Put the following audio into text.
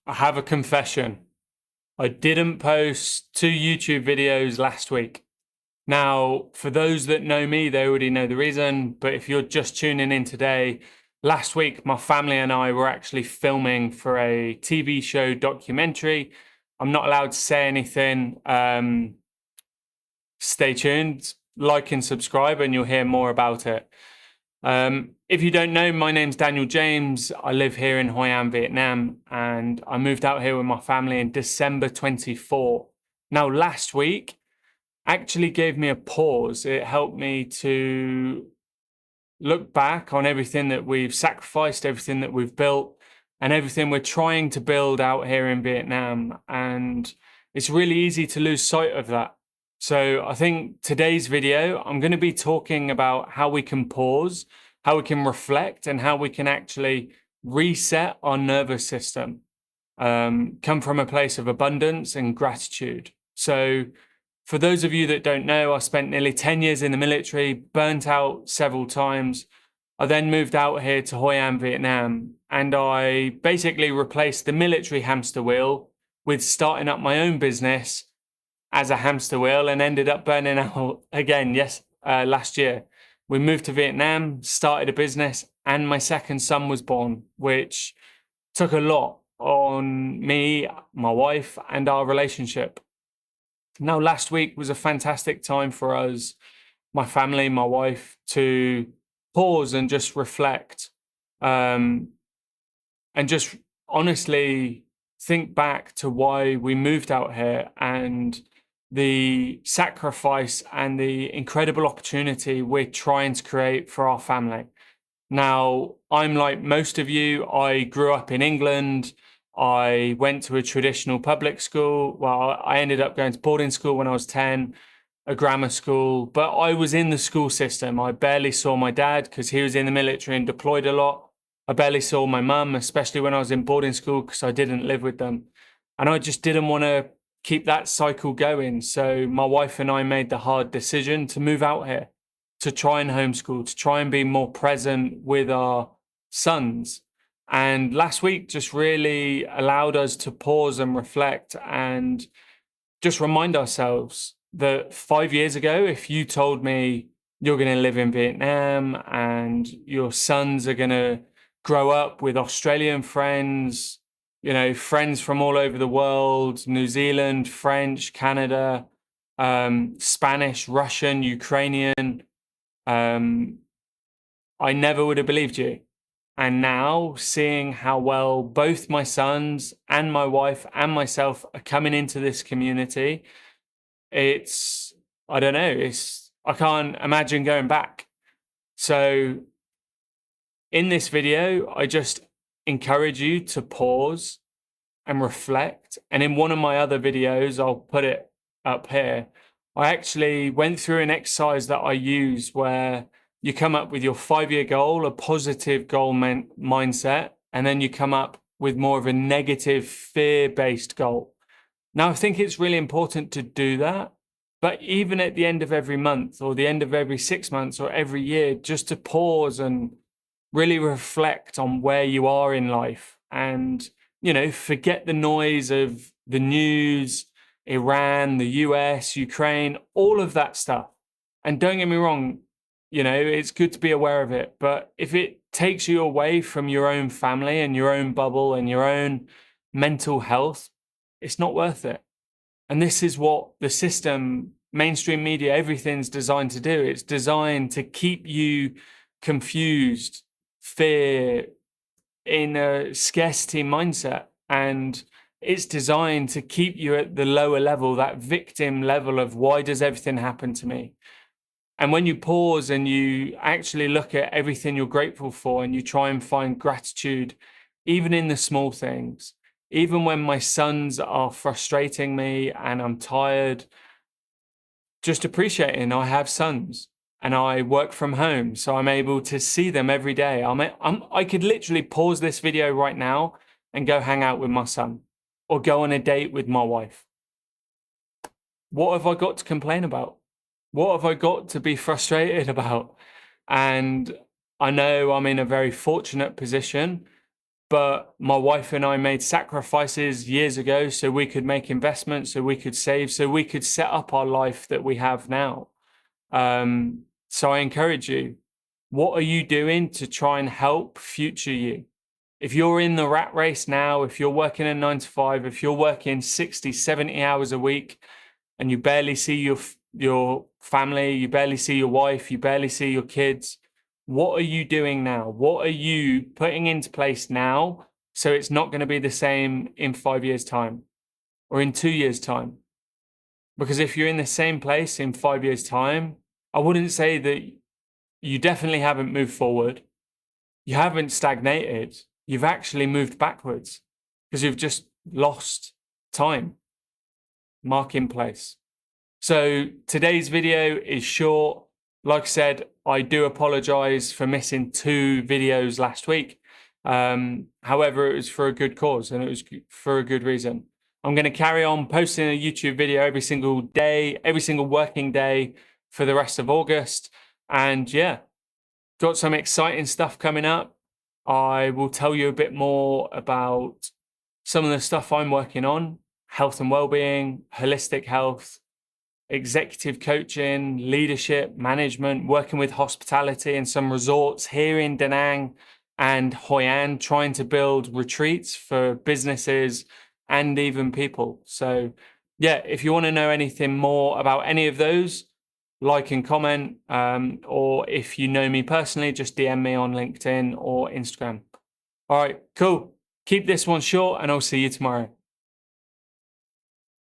I have a confession. I didn't post 2 YouTube videos last week. Now, for those that know me, they already know the reason. But if you're just tuning in today, last week, my family and I were actually filming for a TV show documentary. I'm not allowed to say anything. Stay tuned, like and subscribe, and you'll hear more about it. If you don't know, my name's Daniel James. I live here in Hoi An, Vietnam, and I moved out here with my family in December 24. Now, last week actually gave me a pause. It helped me to look back on everything that we've sacrificed, everything that we've built, and everything we're trying to build out here in Vietnam. And it's really easy to lose sight of that. So I think today's video, I'm going to be talking about how we can pause, how we can reflect, and how we can actually reset our nervous system, come from a place of abundance and gratitude. So for those of you that don't know, I spent nearly 10 years in the military, burnt out several times. I then moved out here to Hoi An, Vietnam, and I basically replaced the military hamster wheel with starting up my own business as a hamster wheel and ended up burning out again, last year. We moved to Vietnam, started a business, and my second son was born, which took a lot on me, my wife, and our relationship. Now, last week was a fantastic time for us, my family, my wife, to pause and just reflect, and just honestly think back to why we moved out here and the sacrifice and the incredible opportunity we're trying to create for our family. Now, I'm like most of you, I grew up in England. I went to a traditional public school. Well, I ended up going to boarding school when I was 10, a grammar school, but I was in the school system. I barely saw my dad because he was in the military and deployed a lot. I barely saw my mum, especially when I was in boarding school because I didn't live with them. And I just didn't want to keep that cycle going. So my wife and I made the hard decision to move out here, to try and homeschool, to try and be more present with our sons. And last week just really allowed us to pause and reflect and just remind ourselves that 5 years ago, if you told me you're going to live in Vietnam and your sons are going to grow up with Australian friends, friends from all over the world, New Zealand, French, Canada, Spanish, Russian, Ukrainian, I never would have believed you. And now seeing how well both my sons and my wife and myself are coming into this community, I don't know, I can't imagine going back. So in this video, I just encourage you to pause and reflect. And in one of my other videos, I'll put it up here, I actually went through an exercise that I use where you come up with your 5-year goal, a positive goal mindset, and then you come up with more of a negative fear-based goal. Now, I think it's really important to do that, but even at the end of every month or the end of every 6 months or every year, just to pause and really reflect on where you are in life and, forget the noise of the news, Iran, the US, Ukraine, all of that stuff. And don't get me wrong, it's good to be aware of it. But if it takes you away from your own family and your own bubble and your own mental health, it's not worth it. And this is what the system, mainstream media, everything's designed to do. It's designed to keep you confused, fear, in a scarcity mindset. And it's designed to keep you at the lower level, that victim level of why does everything happen to me? And when you pause and you actually look at everything you're grateful for and you try and find gratitude, even in the small things, even when my sons are frustrating me and I'm tired, just appreciating I have sons and I work from home, so I'm able to see them every day. I could literally pause this video right now and go hang out with my son or go on a date with my wife. What have I got to complain about? What have I got to be frustrated about? And I know I'm in a very fortunate position but my wife and I made sacrifices years ago so we could make investments, so we could save, so we could set up our life that we have now. So I encourage you, what are you doing to try and help future you? If you're in the rat race now, if you're working a 9 to 5, if you're working 60, 70 hours a week and you barely see your family, you barely see your wife, you barely see your kids, what are you doing now? What are you putting into place now so it's not going to be the same in 5 years' time or in 2 years' time? Because if you're in the same place in 5 years' time, I wouldn't say that you definitely haven't moved forward. You haven't stagnated. You've actually moved backwards because you've just lost time, mark in place. So today's video is short. Like I said, I do apologize for missing 2 videos last week. However, it was for a good cause and it was for a good reason. I'm going to carry on posting a YouTube video every single day, every single working day for the rest of August. And yeah, got some exciting stuff coming up. I will tell you a bit more about some of the stuff I'm working on: health and well-being, holistic health, executive coaching, leadership, management, working with hospitality and some resorts here in Da Nang and Hoi An, trying to build retreats for businesses and even people. So yeah, if you want to know anything more about any of those, like and comment, or if you know me personally, just DM me on LinkedIn or Instagram. All right, cool. Keep this one short and I'll see you tomorrow.